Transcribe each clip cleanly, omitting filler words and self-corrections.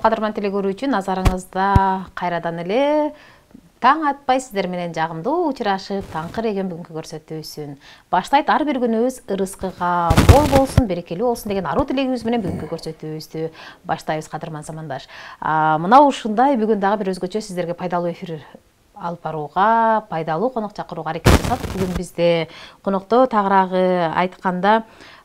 кадырман телекөрүүчү, назарыңызда кайрадан эле таң атпай сиздер менен жагымдуу учурашып, таңкы эгем бүгүнкү көрсөтүүсүн баштайт. Ар бир күнүбүз ырыскыга мол болсун, берекелүү болсун деген аруу тилегибиз менен бүгүнкү көрсөтүүбүздү баштайбыз, кадырман замандаш. Мына ушундай бүгүн дагы бир өзгөчө сиздерге пайдалуу эфир алып барууга, пайдалуу конок чакырууга аракет жасадык. Бүгүн бизде конокто тагыраагы айтканда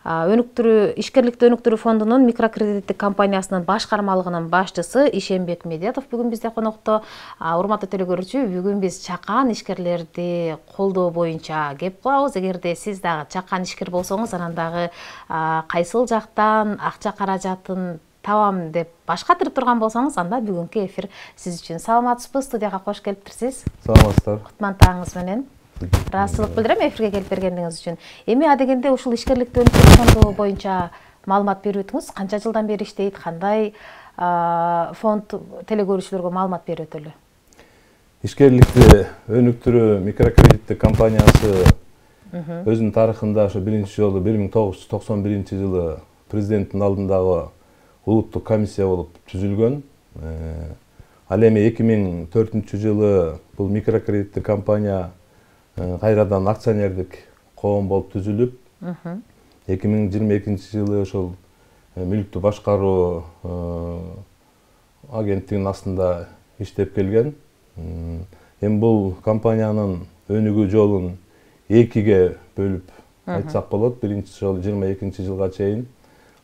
ишкерликти өнүктүрүү фондунун микрокредиттик компаниясынын башкармалыгынын башчысы Ишенбек Медетов бүгүн бизде конокто. Урматтуу телекөрүүчү, бүгүн биз чакан ишкерлерди колдоо боюнча кеп кылабыз. Эгерде сиз дагы чакан ишкер болсоңуз, анан дагы кайсыл жактан акча каражатын табам деп баш катырып турган болсоңуз, анда бүгүнкү эфир сиз үчүн. Саламатсызбы? Студияга кош келиптирсиз. Саламатсыздар. Кутман таңыңыз менен. Ыраазычылык билдирем эфирге келип бергениңиз үчүн. Эми адегенде ушул ишкерликти өнүктүрүү фонду боюнча маалымат берип өтүңүз. Канча жылдан бери иштейт, кандай фонд телекөрүүчүлөргө маалымат берип өтөлү? Ишкерликти өнүктүрүү микрокредиттик компаниясы өзүнүн тарыхында ошо биринчи жолу 1991-жылы президенттин алдындагы улуттук комиссия болуп түзүлгөн. Ал эми 2004-жылы бул микрокредиттик компания кайрадан акционердик коом болуп түзүлүп, 2022-жылы ошол мүлктү башкаруу агенттигинин астында иштеп келген. Эми бул компаниянын өнүгүү жолун экиге бөлүп айтсак болот. Биринчи жолу 22-жылга чейин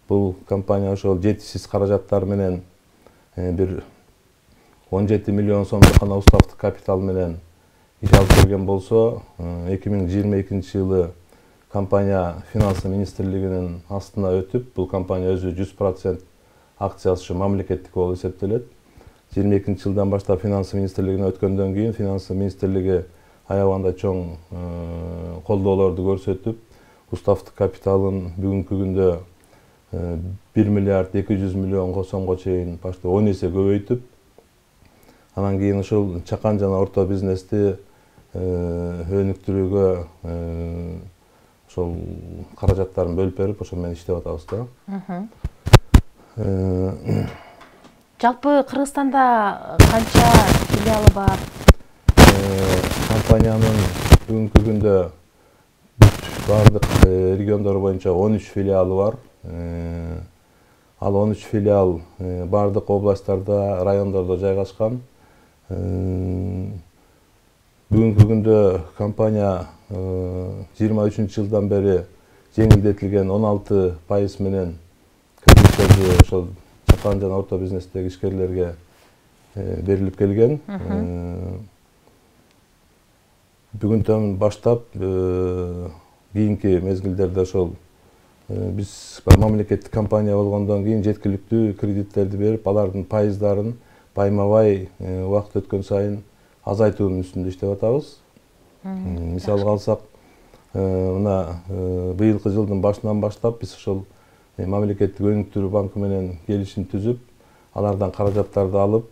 бул компания ошол жетишсиз каражаттар менен бир 17 миллион сомдук гана уставдык капитал менен иш алып келген болсо, 2022-жылы компания финансы министрлигинин астына өтүп, бул компания өзү 100% акциясы мамлекеттик болуп эсептелет. 22-жылдан баштап финансы министрлигине өткөндөн кийин финансы министрлиги аябаганда чоң колдоолорду көрсөтүп, уставдык капиталын бүгүнкү күндө 1 миллиард 200 миллионго сомго чейин башта 10 эсе көбөйтүп, анан кийин ушул чакан жана орто бизнести өнүктүрүүгө ошол каражаттарын бөлүп берип, ошо менен иштеп атабыз да. Жалпы Кыргызстанда канча филиалы бар? Компаниянын бүгүнкү күндө бардык региондор боюнча 13 филиалы бар. Ал 13 филиал бардык областтарда, райондордо жайгашкан. Бүгүнкү күндө компания 23-жылдан бери жеңилдетилген 16% менен кредиттерди ошол чакан жана орто бизнестеги ишкерлерге берилип келген. Бүгүнтөн баштап кийинки мезгилдерде ошол биз мамлекеттик компания болгондон кийин жеткиликтүү кредиттерди берип, алардын пайыздарын байма-бай убакыт өткөн сайын азайтуунун үстүндө иштеп атабыз. Мисалга алсак, мына быйылкы жылдын башынан баштап биз ошол мамлекеттик өнүктүрүү банкы менен келишим түзүп, алардан каражаттарды алып,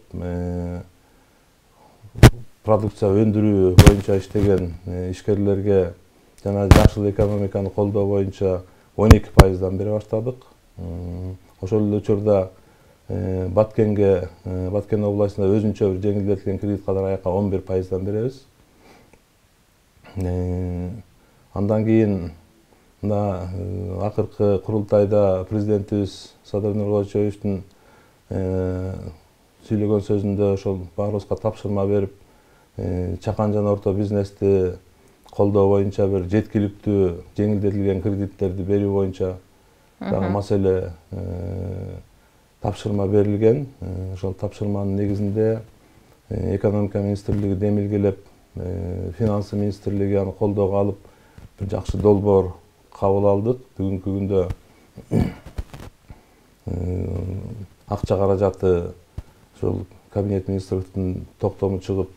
продукция өндүрүү боюнча иштеген ишкерлерге жана жашыл экономиканы колдоо боюнча 12%дан бере баштадык. Ошол эле учурда Баткен областында өзүнчө бир жеңилдетилген кредит катары аяка 11%дан беребиз. Андан кийин мына акыркы курултайда президентибиз Садыр Нурболчоевичтин сүйлөгөн сөзүндө ошол баарыбызга тапшырма берип, чакан жана орто бизнести колдоо боюнча бир жеткиликтүү жеңилдетилген кредиттерди берүү боюнча дагы маселе тапшырма берилген. Ошол тапшырманын негизинде экономика министрлиги демилгелеп, финансы министрлиги аны колдоого алып, бир жакшы долбоор кабыл алдык. Бүгүнкү күндө акча каражаты ошол кабинет министрликтин токтому чыгып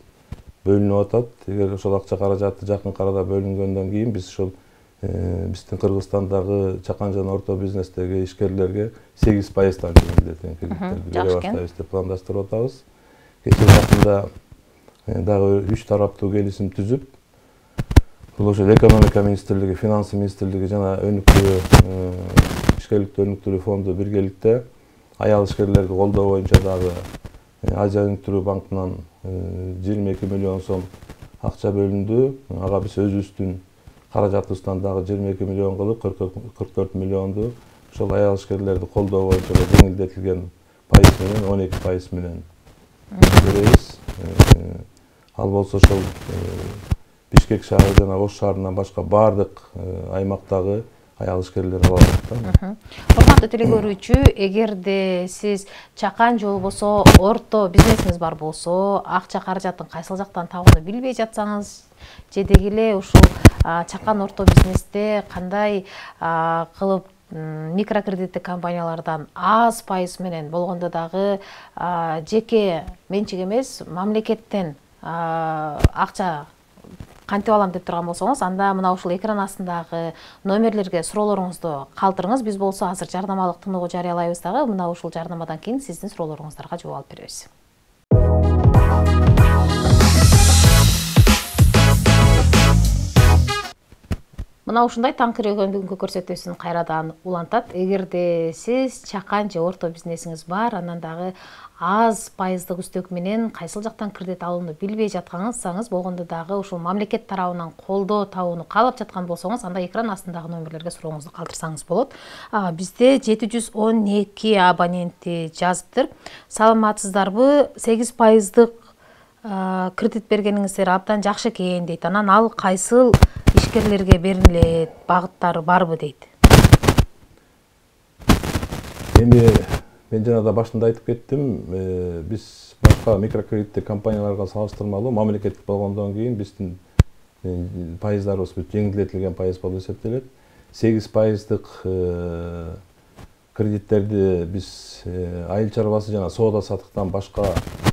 бөлүнүп атат. Эгер ошол акча каражаты жакын арада бөлүнгөндөн кийин биз ошол биздин Кыргызстандагы чакан жана орто бизнестеги ишкерлерге 8%дан жеңилдетилген кредиттерди бере баштайбыз деп пландаштырып атабыз. Кечээ жакында дагы 3 тараптуу келишим түзүп, бул ошол экономика министрлиги, финансы министрлиги жана ишкерликти өнүктүрүү фонду биргеликте аял ишкерлерди колдоо боюнча дагы Азия өнүктүрүү банкынан 22 миллион сом акча бөлүндү. Ага биз өзүбүздүн каражатыбыздан дагы 22 миллион кылып 44 миллионду ошол аял ишкерлерди колдоо боюнча жеңилдетилген пайыз менен 12% менен беребиз. Ал болсо ошол Бишкек шаары жана Ош шаарынан башка бардык аймактагы аял ишкерлер ала алат. Урматтуу теле көрүүчү, эгерде сиз чакан же болбосо орто бизнесиңиз бар болсо, акча каражатын кайсыл жактан табууну билбей жатсаңыз, же деги эле ушул чакан орто бизнесте кандай кылып микрокредиттик компаниялардан аз пайыз менен болгондо дагы жеке менчик эмес, мамлекеттен акча кантип алам деп турган болсоңуз, анда мына ушул экран астындагы номерлерге суроолоруңузду калтырыңыз. Биз болсо азыр жардамалык тыныгуу жарыялайбыз дагы. Мына ушул жардамадан кийин сиздин суроолоруңуздарга жооп алып беребиз. Мына ушундай таңкы регион бүгүнкү көрсөтүүсүн кайрадан улантат. Эгерде сиз чакан же орто бизнесиңиз бар, анан дагы аз пайыздык үстөк менен кайсыл жактан кредит алууну билбей жаткансаңыз, болгондо дагы ушул мамлекет тарабынан колдоо табууну каалап жаткан болсоңуз, анда экран астындагы номерлерге сурооңузду калтырсаңыз болот. Бизде 712 абоненти жазыптыр. Саламатсыздарбы? 8% кредит бергениңиздер абдан жакшы экен дейт. Анан ал кайсыл ишкерлерге берилет, багыттары барбы дейт. Эми мен жана да башында айтып кеттим, биз башка микрокредиттик компанияларга салыштырмалуу мамлекеттик болгондон кийин биздин пайыздарыбыз жеңилдетилген пайыз болуп эсептелет. 8% кредиттерди биз айыл чарбасы жана соода сатыктан башка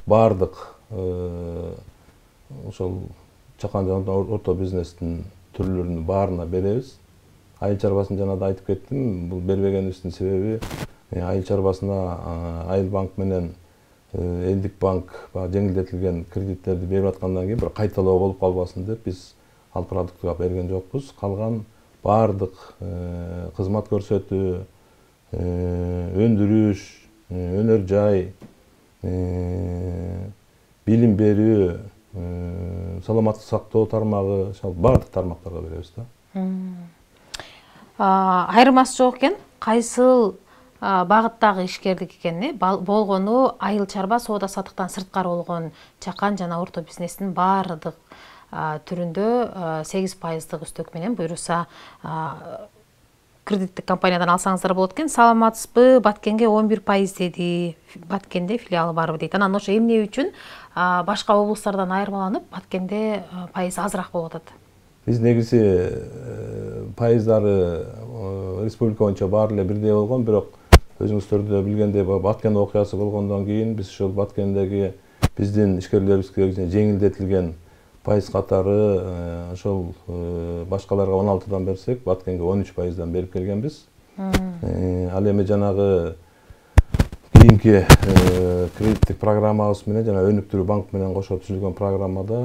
бардык ошол чакан жана орто бизнестин түрлөрүнүн баарына беребиз. Айыл чарбасын жана да айтып кеттим, бул бербегенибиздин себеби айыл чарбасына Айыл банк менен Элдик банк жеңилдетилген кредиттерди берип аткандан кийин бир кайталоо болуп калбасын деп биз ал продуктуга берген жокпуз. Калган бардык кызмат көрсөтүү, өндүрүш, өнөр жай, билим берүү, саламаттык сактоо тармагы, бардык тармактарга беребиз да. Айырмасы жок экен. Кайсыл багыттагы ишкерлик экени болгону айыл чарба соода сатыктан сырткары болгон чакан жана орто бизнестин бардык түрүндө 8% үстөк менен буюрса кредиттик компаниядан алсаңыздар болот экен. Саламатсызбы? Баткенге 11% деди. Баткенде филиалы барбы дейт. Анан ошо эмне үчүн башка облустардан айырмаланып Баткенде пайыз азыраак болуп атат? Биз негизи пайыздары республика боюнча баары эле бирдей болгон, бирок өзүңүздөр да билгендей Баткен окуясы болгондон кийин биз ошол Баткендеги биздин ишкерлерибизге жеңилдетилген пайыз катары ошол башкаларга 16-дан берсек, Баткенге 13%-дан берип келгенбиз. Ал эми жанагы кийинки кредиттик программабыз менен жана өнүктүрүү банк менен кошо түзүлгөн программада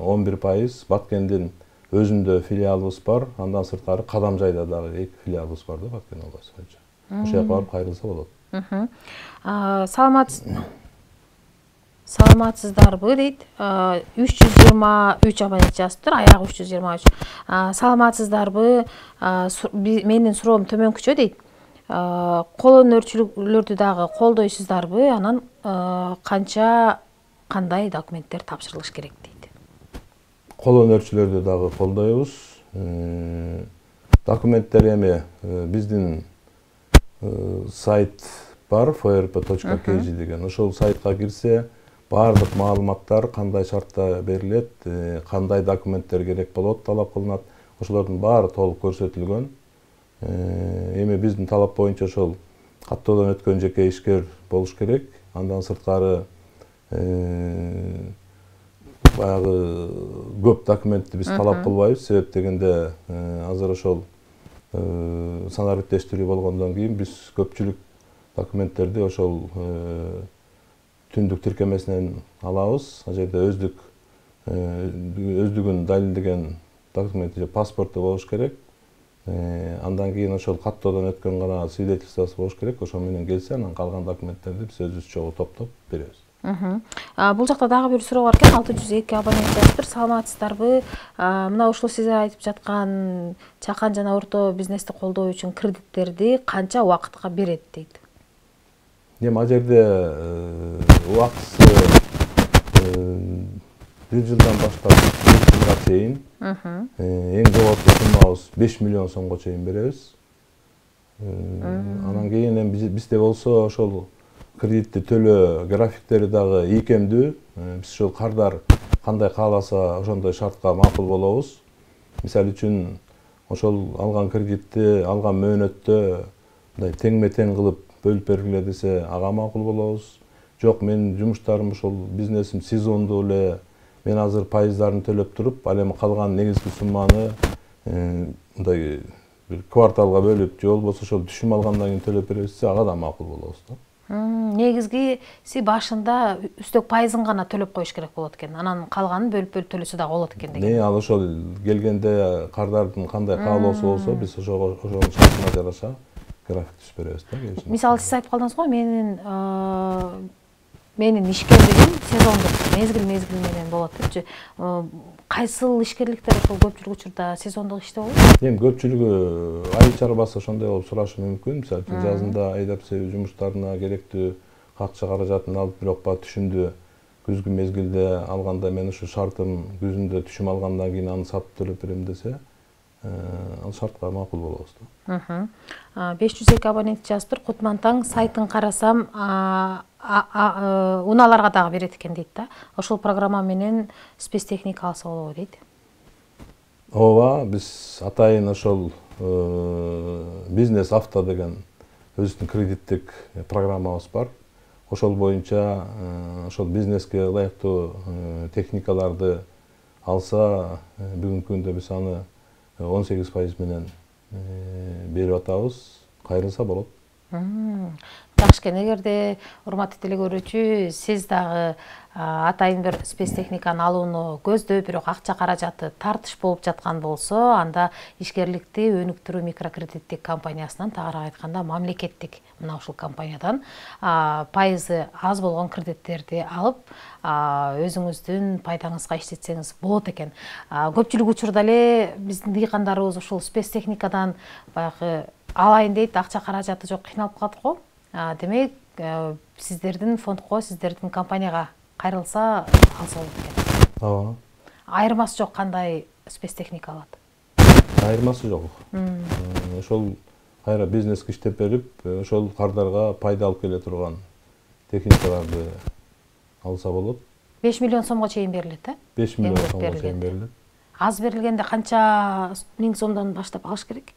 11% Баткендин өзүндө филиалыбыз бар, андан сырткары Кадамжайда дагы 2 филиалыбыз бар да Баткен областы боюнча. Ошол жака барып кайрылса болот. Саламатсыздарбы дейт. 323 абонент жазыптыр, аягы 323. Саламатсыздарбы? Менин суроом төмөнкүчө дейт. Кол өнөрчүлөрдү дагы колдойсуздарбы? Анан канча кандай документтер тапшырылыш керек дейт. Кол өнөрчүлөрдү дагы колдойбуз. Документтер эми биздин сайт бар, frp.kg деген. Ошол сайтка кирсе, бардык маалыматтар кандай шартта берилет, кандай документтер керек болот, талап кылынат, ошолордун баары толук көрсөтүлгөн. Эми биздин талап боюнча ошол каттоодон өткөн жеке ишкер болуш керек. Андан сырткары баягы көп документти биз талап кылбайбыз, себеп дегенде азыр ошол санар бүттештирүү болгондон кийин биз көпчүлүк документтерди ошол түндүк тиркемесинен алабыз. Ал жерде өздүгүн далилдеген документи же паспорту болуш керек. Андан кийин ошол каттоодон өткөн гана свидетельствосы болуш керек. Ошо менен келсе, анан калган документтерди биз өзүбүз чогуу топтоп беребиз. Бул жакта дагы бир суроо бар экен. 602 абонент жазыптыр. Саламатсыздарбы? Мына ушул сиздер айтып жаткан чакан жана орто бизнести колдоо үчүн кредиттерди канча убакытка берет дейт. Эми ал жерде убактысы 1 жылдан баштап 5 жылга чейин эң жогорку суммабыз 5 миллион сомго чейин беребиз. Анан кийин эми бизде болсо ошол кредитти төлөө графиктери дагы ийкемдүү. Биз ошол кардар кандай кааласа ошондой шартка макул болобуз. Мисалы үчүн ошол алган кредитти алган мөөнөттө мындай теңме-тең кылып бөлүп бергиле десе, ага макул болобуз. Жок, менин жумуштарым ошол бизнесим сезондуу эле, мен азыр пайыздарын төлөп туруп, ал эми калган негизги сумманы мындай бир кварталга бөлүп, же болбосо ошол түшүм алгандан кийин төлөп беребиз десе, ага да макул болобуз да. Негизгиси башында үстөк пайызын гана төлөп коюш керек болот экен. Анан калганын бөлүп төлөсө дагы болот экен деген. Ал ошол келгенде кардардын кандай каалоосу болсо, биз ошонун шартына жараша график түзүп беребиз да. Мисалы сиз айтып калдыңыз го, менин ишкерлигим сезондук, мезгил менен болот депчи. Кайсыл ишкерликтер ошол көпчүлүк учурда сезондук иште болот? Эми көпчүлүгү ай чарбасы ошондой болуп сурашы мүмкүн. Мисалы үчүн жазында айдап себүү жумуштарына керектүү акча каражатын алып, бирок түшүмдү күзгү мезгилде алганда мен ушу шартым күзүндө түшүм алгандан кийин аны сатып төлөп берем десе, ал шартка макул болобуз да. 502 абонент жазыптыр. Кутмантаң сайтын карасам, унааларга дагы берет экен дейт да. Ошол программа менен спецтехника алса болобу дейт. Ооба, биз атайын ошол бизнес авто деген өзүбүздүн кредиттик программабыз бар. Ошол боюнча ошол бизнеске ылайыктуу техникаларды алса, бүгүнкү күндө биз аны 18% менен берип атабыз. Кайрылса болот. Жакшы экен. Эгерде урматтуу теле көрүүчү, сиз дагы атайын бир спецтехниканы алууну көздөп, бирок акча каражаты тартыш болуп жаткан болсо, анда ишкерликти өнүктүрүү микрокредиттик компаниясынан, тагыраак айтканда мамлекеттик мына ушул компаниядан пайызы аз болгон кредиттерди алып, өзүңүздүн пайдаңызга иштетсеңиз болот экен. Көпчүлүк учурда эле биздин дыйкандарыбыз ушул спецтехникадан баягы алайын дейт, акча каражаты жок, кыйналып калат го. Демек, сиздердин фондко, сиздердин компанияга кайрылса алса болот экен. Ооба. Айырмасы жок, кандай спецтехника алат? Айырмасы жок. Ошол кайра бизнеске иштеп берип, ошол кардарга пайда алып келе турган техникаларды алса болот. 5 миллион сомго чейин берилет, 5 миллион сомго чейин берилет. Аз берилгенде канча миң сомдон баштап алыш керек?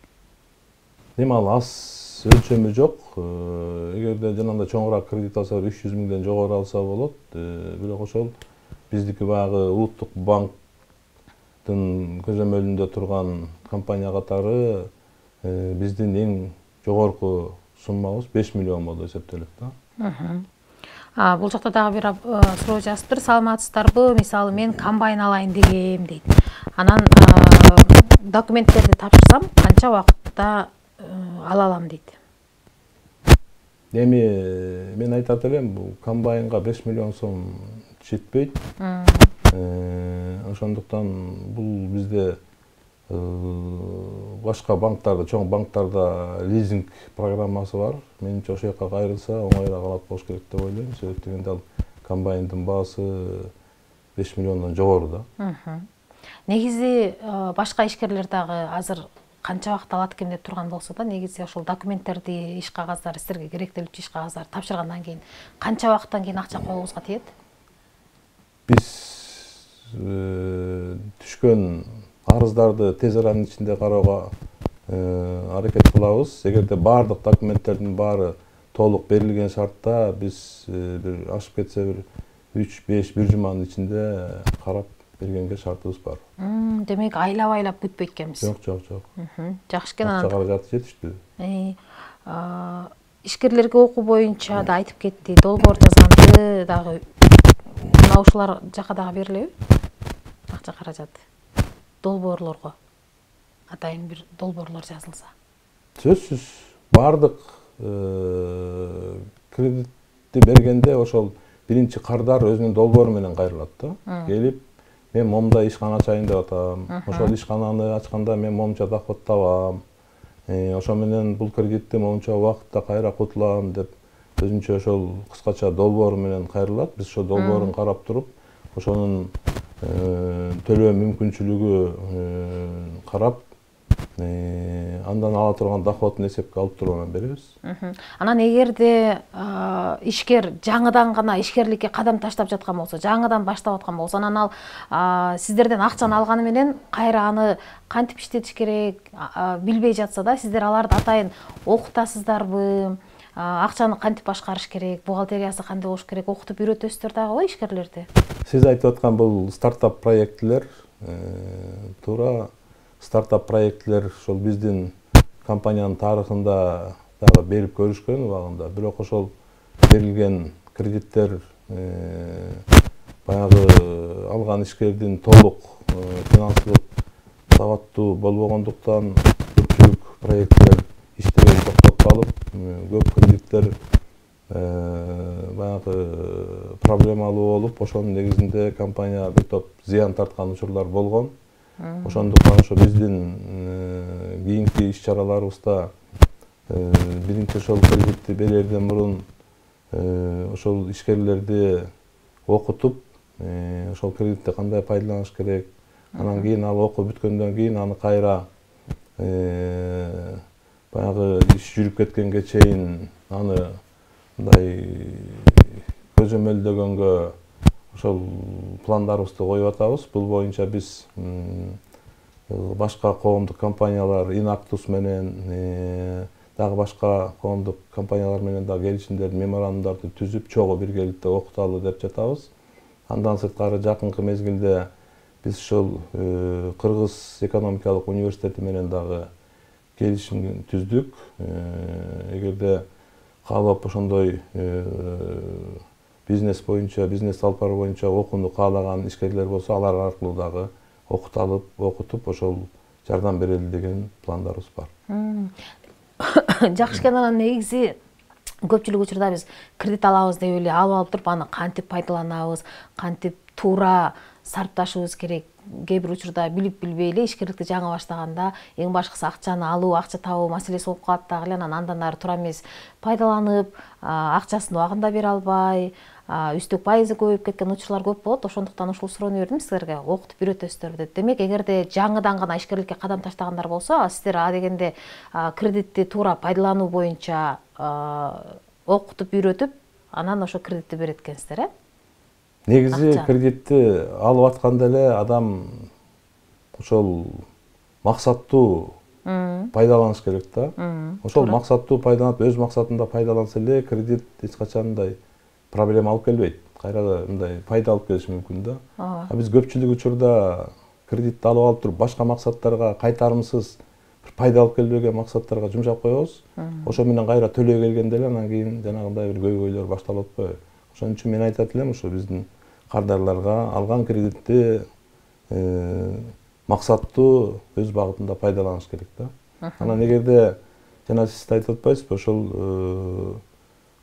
Эми ал аз өлчөмү жок. Эгерде жанагындай чоңураак кредит алса, 300 миңден жогору алса болот. Бирок ошол биздики баягы улуттук банктын көзөмөлүндө турган компания катары биздин эң жогорку суммабыз 5 миллион болуп эсептелет да. Бул жакта дагы бир суроо жазыптыр. Саламатсыздарбы? Мисалы мен комбайн алайын дегем дейт. Анан документтерди тапшырсам, канча убакытта ала алам дейт. Эми мен айтат элем, бул комбайнга 5 миллион сом жетпейт. Ошондуктан бул бизде башка банктарда, чоң банктарда лизинг программасы бар. Менимче ошол жака кайрылса оңоюраак алат болуш керек деп ойлойм. Себеп дегенде ал комбайндын баасы 5 миллиондон жогору да. Негизи башка ишкерлер дагы азыр канча убакыт алат экен деп турган болсо да, негизи ошол документтерди, иш кагаздары, силерге керектелүүчү иш кагаздарды тапшыргандан кийин канча убакыттан кийин акча колуңузга тиет? Биз түшкөн арыздарды тез аранын ичинде кароого аракет кылабыз. Эгерде баардык документтердин баары толук берилген шартта биз бир ашып кетсе бир 3-5 бир жуманын ичинде карап бергенге шартыбыз бар. Демек айлап күтпөйт экенбиз. Жок. Жакшы экен. Акча каражаты жетиштүү. Ишкерлерге окуу боюнча да айтып кетти, долбоор жазганды дагы мына ушулар жака дагы берилеби? Акча каражаты долбоорлорго атайын бир долбоорлор жазылса? Сөзсүз бардык кредитти бергенде ошол биринчи кардар өзүнүн долбоору менен кайрылат да. Келип, мен момундай ишкана ачайын деп атам. Ошол ишкананы ачканда мен момунча доход табам. Ошо менен бул кредитти момунча убакытта кайра кутулам деп өзүнчө ошол кыскача долбоору менен кайрылат. Биз ошол долбоорун карап туруп, ошонун төлөө мүмкүнчүлүгү карап, андан ала турган доходун эсепке алып туруп анан беребиз. Анан эгерде ишкер жаңыдан гана ишкерликке кадам таштап жаткан болсо, жаңыдан баштап аткан болсо, анан ал сиздерден акчаны алганы менен кайра аны кантип иштетиш керек билбей жатса да, сиздер аларды атайын окутасыздарбы? Акчаны кантип башкарыш керек, бухгалтериясы кандай болуш керек, окутуп үйрөтөсүздөр дагыбы ишкерлерди? Сиз айтып аткан бул стартап проектлер, туура стартап проектлер ошол биздин компаниянын тарыхында дагы берип көрүшкөн убагында. Бирок ошол берилген кредиттер баягы алган ишкердин толук финансылык сабаттуу болбогондуктан көпчүлүк проекттер иштебей токтоп калып, көп кредиттер баягы проблемалуу болуп, ошонун негизинде компания бир топ зыян тарткан учурлар болгон. Ошондуктан ошо биздин кийинки иш-чараларыбызда биринчи ошол кредитти берерден мурун ошол ишкерлерди окутуп, ошол кредитти кандай пайдаланыш керек, анан кийин ал окуп бүткөндөн кийин аны кайра баягы иш жүрүп кеткенге чейин аны мындай көзөмөлдөгөнгө ошол пландарыбызды коюп атабыз. Бул боюнча биз башка коомдук компаниялар, Инактус менен, дагы башка коомдук компаниялар менен да келишимдер, меморандумдарды түзүп, чогуу биргеликте окуталы деп жатабыз. Андан сырткары жакынкы мезгилде биз ошол Кыргыз экономикалык университети менен дагы келишим түздүк. Эгерде каалап ошондой бизнес боюнча, бизнес салпары боюнча окууну каалаган ишкерлер болсо, алар аркылуу дагы окутуп, ошол жардам берели деген пландарыбыз бар. Жакшы экен. Анан негизи көпчүлүк учурда биз кредит алабыз деп эле алып туруп, аны кантип пайдаланабыз, кантип туура сарпташыбыз керек. Кээ бир учурда билип билбей эле ишкерликти жаңы баштаганда эң башкысы акчаны алуу, акча табуу маселеси болуп калат дагы эле. Анан андан ары туура эмес пайдаланып, акчасын убагында бере албай, үстөк пайызы көбөйүп кеткен учурлар көп болот. Ошондуктан ушул суроону бердим силерге, окутуп үйрөтөсүздөр деп. Демек, эгерде жаңыдан гана ишкерликке кадам таштагандар болсо, сиздер дегенде кредитти туура пайдалануу боюнча окутуп үйрөтүп, анан ошо кредитти берет экенсиздер, Негизи кредитти алып атканда эле адам ошол максаттуу пайдаланыш керек да. Ошол максаттуу пайдаланып, өз максатында пайдаланса эле кредит эч качандай проблема алып келбейт. Кайра мындай пайда алып келиши мүмкүн да. Биз көпчүлүк учурда кредитти алып туруп, башка максаттарга кайтарымсыз пайда алып келбеген максаттарга жумшап коебуз. Ошо менен кайра төлөй келгенде эле анан кийин жанагындай бир көйгөйлөр башталып атпайбы. Ошон үчүн мен айтат элем, ошо биздин кардарларга алган кредитти максаттуу өз багытында пайдаланыш керек да. Анан эгерде жана сиз айтып атпайсызбы, ошол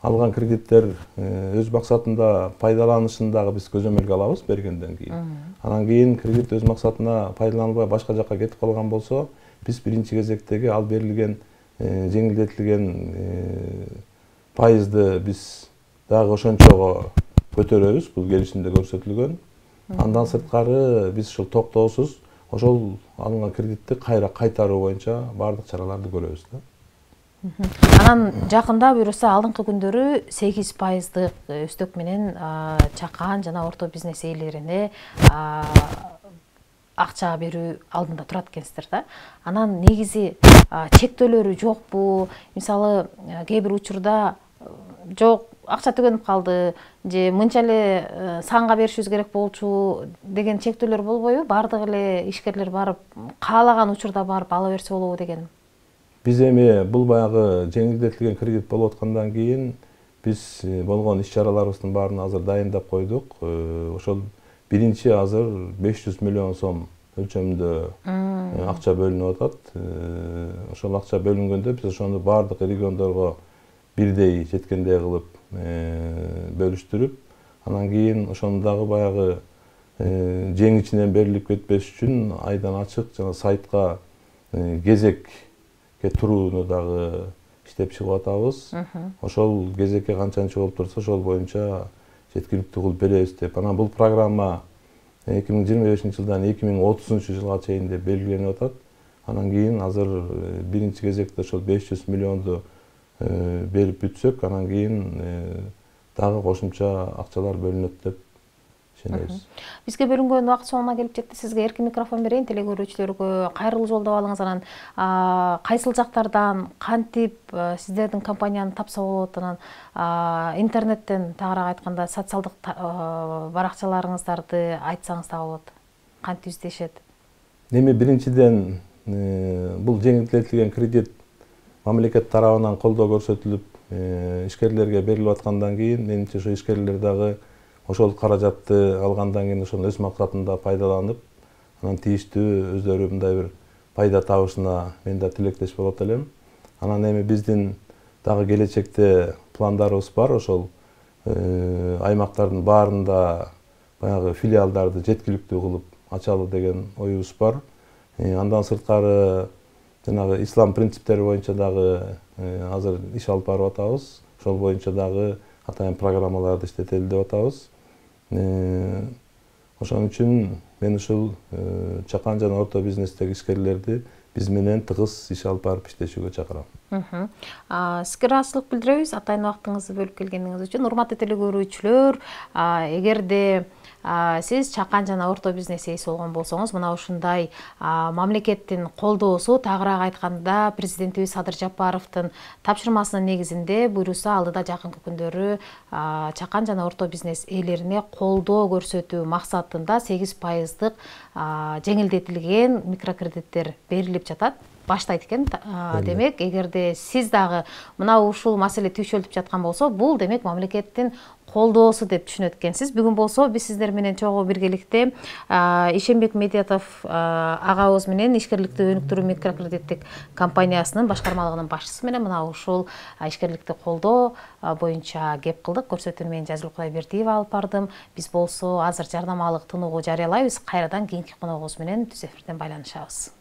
алган кредиттер өз максатында пайдаланышын дагы биз көзөмөлгө алабыз бергенден кийин. Анан кийин кредит өз максатына пайдаланылбай башка жакка кетип калган болсо, биз биринчи кезектеги ал берилген жеңилдетилген пайызды биз дагы ошончого көтөрөбүз, бул келишимде көрсөтүлгөн. Андан сырткары биз ушул токтоосуз ошол алынган кредитти кайра кайтаруу боюнча бардык чараларды көрөбүз да. Анан жакында буюрса алдыңкы күндөрү 8% өстөк менен чакан жана орто бизнес ээлерине акча берүү алдында турат экенсиздер да. Анан негизи чектөөлөрү жокпу? Мисалы, кээ бир учурда жок, акча түгөнүп калды, же мынча эле санга беришибиз керек болчу деген чектөөлөр болбойбу? Бардык эле ишкерлер барып, каалаган учурда барып ала берсе болобу деген. Биз эми бул баягы жеңилдетилген кредит болуп аткандан кийин биз болгон иш-чараларыбыздын баарын азыр дайындап койдук. Ошол биринчи азыр 500 миллион сом өлчөмүндө акча бөлүнүп атат. Ошол акча бөлүнгөндө биз ошону баардык региондорго бирдей жеткендей кылып бөлүштүрүп, анан кийин ошону дагы баягы жең ичинен берилип кетпеш үчүн айдан ачык жана сайтка кезекке турууну дагы иштеп чыгып атабыз. Ошол кезекке канчанчы болуп турса, ошол боюнча жеткиликтүү кылып беребиз деп. Анан бул программа 2025 жылдан 2030 жылга чейин деп белгиленип атат. Анан кийин азыр биринчи кезекте ошол 500 миллионду берип бүтсөк, анан кийин дагы кошумча акчалар бөлүнөт деп ишенебиз. Бизге бөлүнгөн убакыт соңуна келип жетти. Сизге эркин микрофон берейин, телекөрүүчүлөргө кайрылуу жолдоп алыңыз. Анан кайсыл жактардан кантип сиздердин компанияны тапса болот? Анан интернеттен, тагыраак айтканда, социалдык баракчаларыңыздарды айтсаңыз да болот. Кантип издешет? Эми биринчиден бул жеңилдетилген кредит мамлекет тарабынан колдоо көрсөтүлүп, ишкерлерге берилип аткандан кийин, менимче ошо ишкерлер дагы ошол каражатты алгандан кийин ошону өз максатында пайдаланып, анан тийиштүү өздөрү мындай бир пайда табышына мен да тилектеш болот элем. Анан эми биздин дагы келечекте пландарыбыз бар, ошол аймактардын баарында баягы филиалдарды жеткиликтүү кылып ачалы деген оюбуз бар. Андан сырткары жанагы ислам принциптери боюнча дагы азыр иш алып барып атабыз. Ошол боюнча дагы атайын программаларды иштетели деп атабыз. Ошон үчүн мен ушул чакан жана орто бизнестеги ишкерлерди биз менен тыгыз иш алып барып иштешүүгө чакырам. Сизге ыраазычылык билдиребиз атайын убактыңызды бөлүп келгениңиз үчүн. Урматтуу телекөрүүчүлөр, эгерде сиз чакан жана орто бизнес ээси болгон болсоңуз, мына ушундай мамлекеттин колдоосу, тагыраак айтканда президентибиз Садыр Жапаровдун тапшырмасынын негизинде буйруса алдыда жакынкы күндөрү чакан жана орто бизнес ээлерине колдоо көрсөтүү максатында 8% жеңилдетилген микрокредиттер берилип жатат. Баштайт экен. Демек, эгерде сиз дагы мына ушул маселе түйшөлтүп жаткан болсо, бул демек мамлекеттин колдоосу деп түшүнөт экенсиз. Бүгүн болсо биз сиздер менен чогуу биргеликте Ишенбек Медетов агабыз менен ишкерликти өнүктүрүү микрокредиттик компаниясынын башкармалыгынын башчысы менен мына ушул ишкерликти колдоо боюнча кеп кылдык. Көрсөтүүнү мен Жазыл Кудайбердиева алып бардым. Биз болсо азыр жарнамалык тынугу жарыялайбыз. Кайрадан кийинки коногубуз менен түз эфирден байланышабыз.